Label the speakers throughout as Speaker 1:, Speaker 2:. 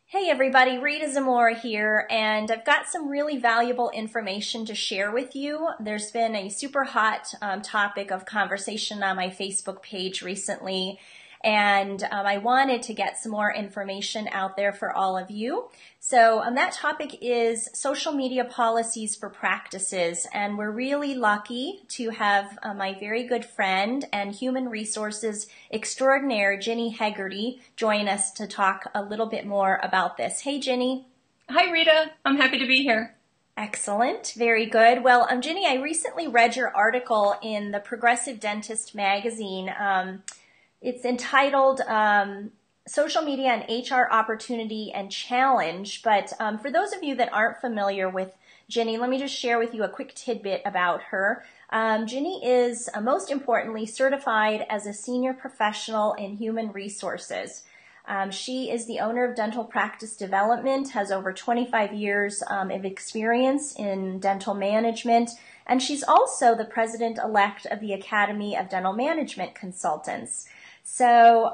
Speaker 1: Hey everybody, Rita Zamora here, and I've got some really valuable information to share with you. There's been a super hot topic of conversation on my Facebook page recently, and I wanted to get some more information out there for all of you. So that topic is social media policies for practices, and we're really lucky to have my very good friend and human resources extraordinaire, Ginny Hegarty, join us to talk a little bit more about this. Hey, Ginny.
Speaker 2: Hi, Rita. I'm happy to be here.
Speaker 1: Excellent. Very good. Well, Ginny, I recently read your article in the Progressive Dentist magazine. It's entitled Social Media and HR Opportunity and Challenge. But for those of you that aren't familiar with Ginny, let me just share with you a quick tidbit about her. Ginny is most importantly certified as a senior professional in human resources. She is the owner of Dental Practice Development, has over 25 years of experience in dental management, and she's also the president-elect of the Academy of Dental Management Consultants. So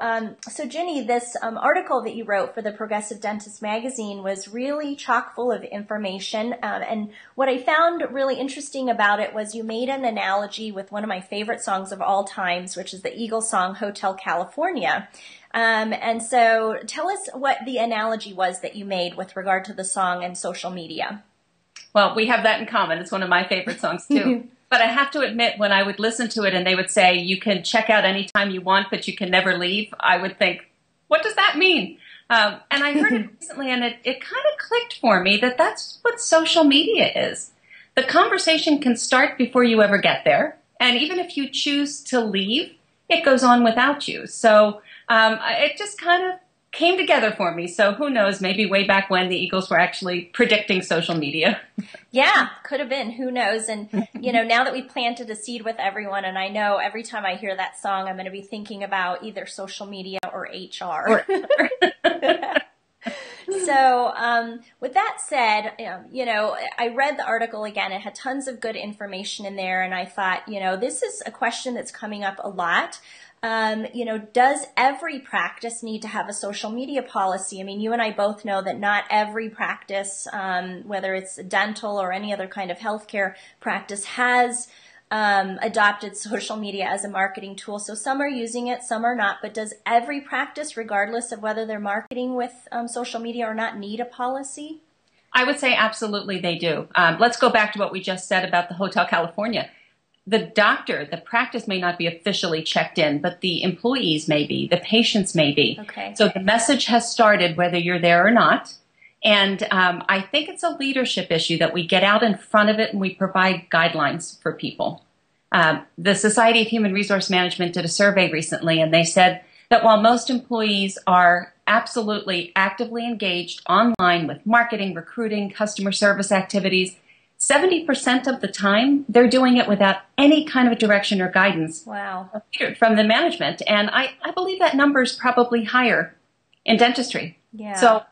Speaker 1: Ginny, this article that you wrote for the Progressive Dentist magazine was really chock full of information. And what I found really interesting about it was you made an analogy with one of my favorite songs of all times, which is the Eagles song, Hotel California. And so tell us what the analogy was that you made with regard to the song and social media.
Speaker 2: Well, we have that in common. It's one of my favorite songs, too. But I have to admit, when I would listen to it and they would say, you can check out anytime you want, but you can never leave, I would think, what does that mean? And I heard it recently, and it kind of clicked for me that that's what social media is. The conversation can start before you ever get there. And even if you choose to leave, it goes on without you. So it just kind of came together for me. So who knows, maybe way back when the Eagles were actually predicting social media.
Speaker 1: Yeah, could have been. Who knows? And, now that we planted a seed with everyone, and I know every time I hear that song, I'm going to be thinking about either social media or HR. So with that said, I read the article again. It had tons of good information in there. And I thought, this is a question that's coming up a lot. Does every practice need to have a social media policy? I mean, you and I both know that not every practice, whether it's dental or any other kind of healthcare practice, has adopted social media as a marketing tool. So some are using it, some are not. But does every practice, regardless of whether they're marketing with social media or not, need a policy?
Speaker 2: I would say absolutely they do. Let's go back to what we just said about the Hotel California. The practice may not be officially checked in, but the employees may be, the patients may be.
Speaker 1: Okay.
Speaker 2: So the message has started whether you're there or not. And I think it's a leadership issue that we get out in front of it and we provide guidelines for people. The Society of Human Resource Management did a survey recently, and they said that while most employees are absolutely actively engaged online with marketing, recruiting, customer service activities, 70% of the time, they're doing it without any kind of direction or guidance.
Speaker 1: Wow.
Speaker 2: From the management. And I believe that number is probably higher in dentistry.
Speaker 1: Yeah.
Speaker 2: So,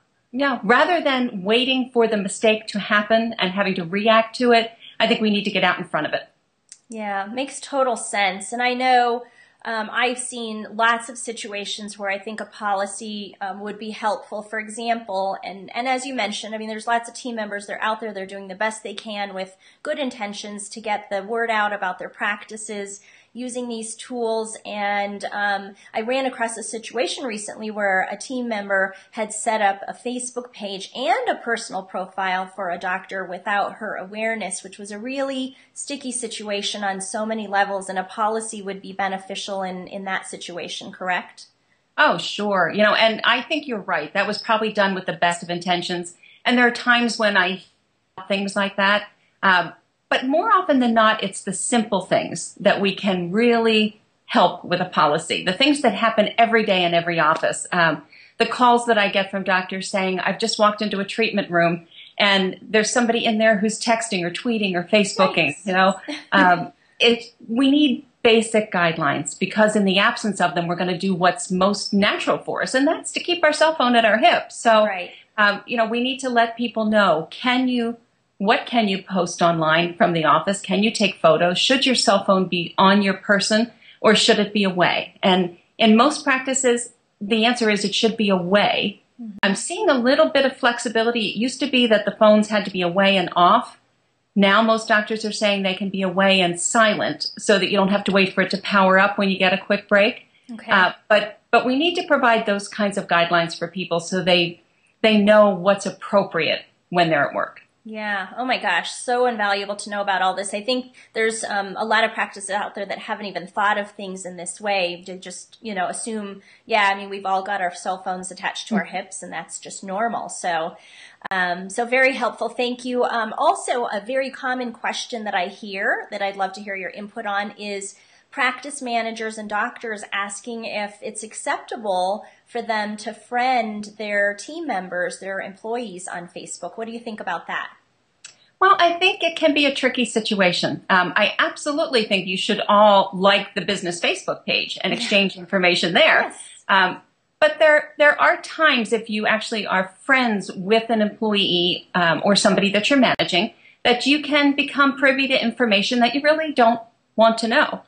Speaker 2: rather than waiting for the mistake to happen and having to react to it, I think we need to get out in front of it.
Speaker 1: Yeah, makes total sense. And I know I've seen lots of situations where I think a policy would be helpful. For example, and as you mentioned, I mean, there's lots of team members, they're out there, they're doing the best they can with good intentions to get the word out about their practices using these tools. And I ran across a situation recently where a team member had set up a Facebook page and a personal profile for a doctor without her awareness, which was a really sticky situation on so many levels, and a policy would be beneficial in that situation, correct?
Speaker 2: Oh, sure. And I think you're right. That was probably done with the best of intentions. And there are times when I hear things like that. But more often than not, it's the simple things that we can really help with a policy. The things that happen every day in every office. The calls that I get from doctors saying, I've just walked into a treatment room and there's somebody in there who's texting or tweeting or Facebooking. Nice. We need basic guidelines because in the absence of them, we're going to do what's most natural for us. And that's to keep our cell phone at our hip. So,
Speaker 1: right.
Speaker 2: We need to let people know, what can you post online from the office? Can you take photos? Should your cell phone be on your person or should it be away? And in most practices, the answer is it should be away. I'm seeing a little bit of flexibility. It used to be that the phones had to be away and off. Now most doctors are saying they can be away and silent so that you don't have to wait for it to power up when you get a quick break.
Speaker 1: Okay.
Speaker 2: But we need to provide those kinds of guidelines for people so they know what's appropriate when they're at work.
Speaker 1: Yeah. Oh my gosh. So invaluable to know about all this. I think there's a lot of practices out there that haven't even thought of things in this way to just, assume, yeah, I mean, we've all got our cell phones attached to our hips and that's just normal. So, so very helpful. Thank you. Also a very common question that I hear that I'd love to hear your input on is practice managers and doctors asking if it's acceptable for them to friend their team members, their employees on Facebook. What do you think about that?
Speaker 2: Well, I think it can be a tricky situation. I absolutely think you should all like the business Facebook page and exchange information there. Yes. But there are times if you actually are friends with an employee or somebody that you're managing that you can become privy to information that you really don't want to know.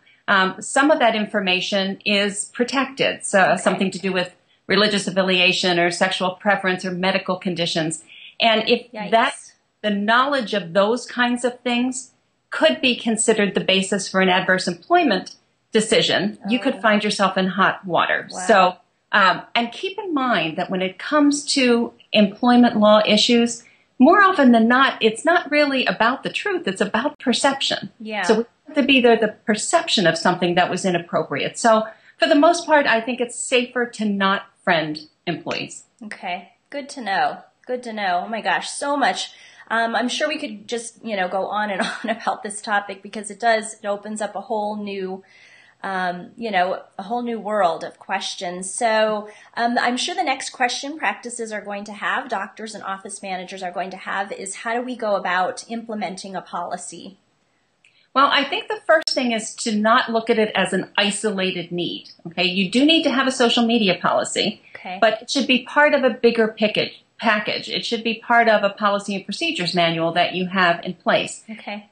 Speaker 2: Some of that information is protected, so something to do with religious affiliation or sexual preference or medical conditions. And if that's the knowledge of those kinds of things could be considered the basis for an adverse employment decision, you could find yourself in hot water. Wow. So, and keep in mind that when it comes to employment law issues, more often than not, it's not really about the truth. It's about perception.
Speaker 1: Yeah.
Speaker 2: So we have to be there, the perception of something that was inappropriate. So for the most part, I think it's safer to not friend employees.
Speaker 1: Okay. Good to know. Good to know. Oh my gosh, so much. I'm sure we could just, go on and on about this topic because it opens up a whole new a whole new world of questions. So I'm sure the next question practices are going to have, doctors and office managers are going to have, is how do we go about implementing a policy?
Speaker 2: Well, I think the first thing is to not look at it as an isolated need. Okay, you do need to have a social media policy, but it should be part of a bigger package. It should be part of a policy and procedures manual that you have in place.
Speaker 1: Okay.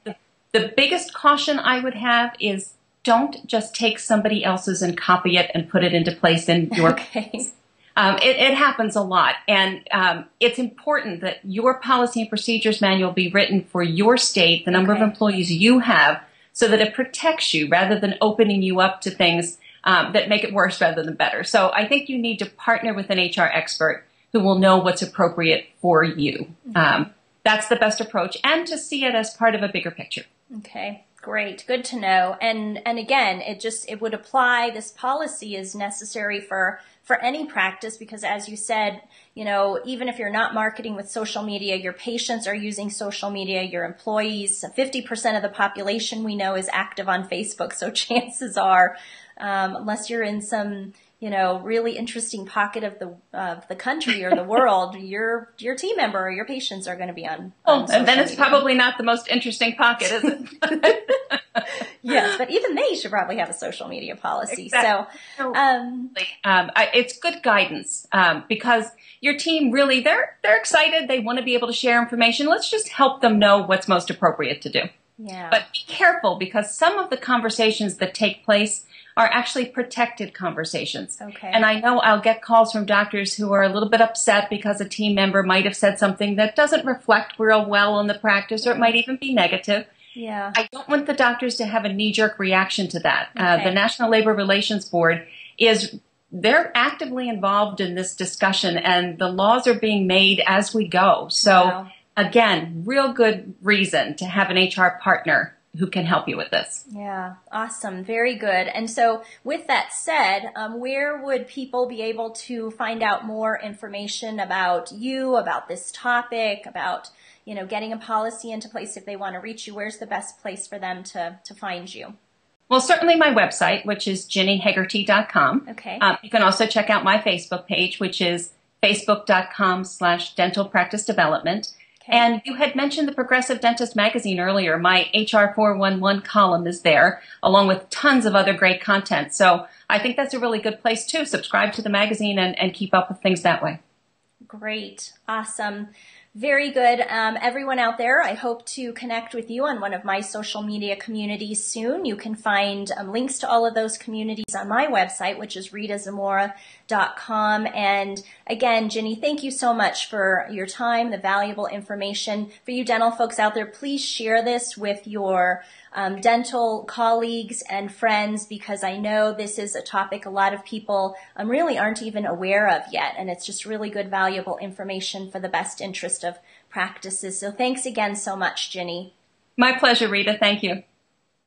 Speaker 2: The biggest caution I would have is don't just take somebody else's and copy it and put it into place in your case. It happens a lot. And it's important that your policy and procedures manual be written for your state, the number of employees you have, so that it protects you rather than opening you up to things that make it worse rather than better. So I think you need to partner with an HR expert who will know what's appropriate for you. That's the best approach, and to see it as part of a bigger picture. Okay.
Speaker 1: Great. Good to know. And again, it would apply, this policy is necessary for any practice because as you said, even if you're not marketing with social media, your patients are using social media, your employees, 50% of the population we know is active on Facebook. So chances are, unless you're in some, really interesting pocket of the country or the world, your team member or your patients are going to be on
Speaker 2: and then it's
Speaker 1: media.
Speaker 2: Probably not the most interesting pocket, is it?
Speaker 1: Yes, but even they should probably have a social media policy.
Speaker 2: Exactly. So, it's good guidance because your team really they're excited. They want to be able to share information. Let's just help them know what's most appropriate to do.
Speaker 1: Yeah.
Speaker 2: But be careful because some of the conversations that take place are actually protected conversations.
Speaker 1: Okay.
Speaker 2: And I know I'll get calls from doctors who are a little bit upset because a team member might have said something that doesn't reflect real well on the practice, or it might even be negative.
Speaker 1: Yeah.
Speaker 2: I don't want the doctors to have a knee-jerk reaction to that. The National Labor Relations Board they're actively involved in this discussion, and the laws are being made as we go. So again, real good reason to have an HR partner who can help you with this.
Speaker 1: Yeah, awesome. Very good. And so with that said, where would people be able to find out more information about you, about this topic, about, getting a policy into place if they want to reach you? Where's the best place for them to find you?
Speaker 2: Well, certainly my website, which is jennyhegarty.com.
Speaker 1: Okay.
Speaker 2: You can also check out my Facebook page, which is facebook.com/dental practice development. Okay. And you had mentioned the Progressive Dentist magazine earlier. My HR 411 column is there, along with tons of other great content. So I think that's a really good place to subscribe to the magazine and keep up with things that way.
Speaker 1: Great. Awesome. Very good. Everyone out there, I hope to connect with you on one of my social media communities soon. You can find links to all of those communities on my website, which is ritazamora.com. And again, Ginny, thank you so much for your time, the valuable information. For you dental folks out there, please share this with your dental colleagues and friends, because I know this is a topic a lot of people really aren't even aware of yet, and it's just really good, valuable information for the best interest of practices. So thanks again so much, Ginny.
Speaker 2: My pleasure, Rita. Thank you.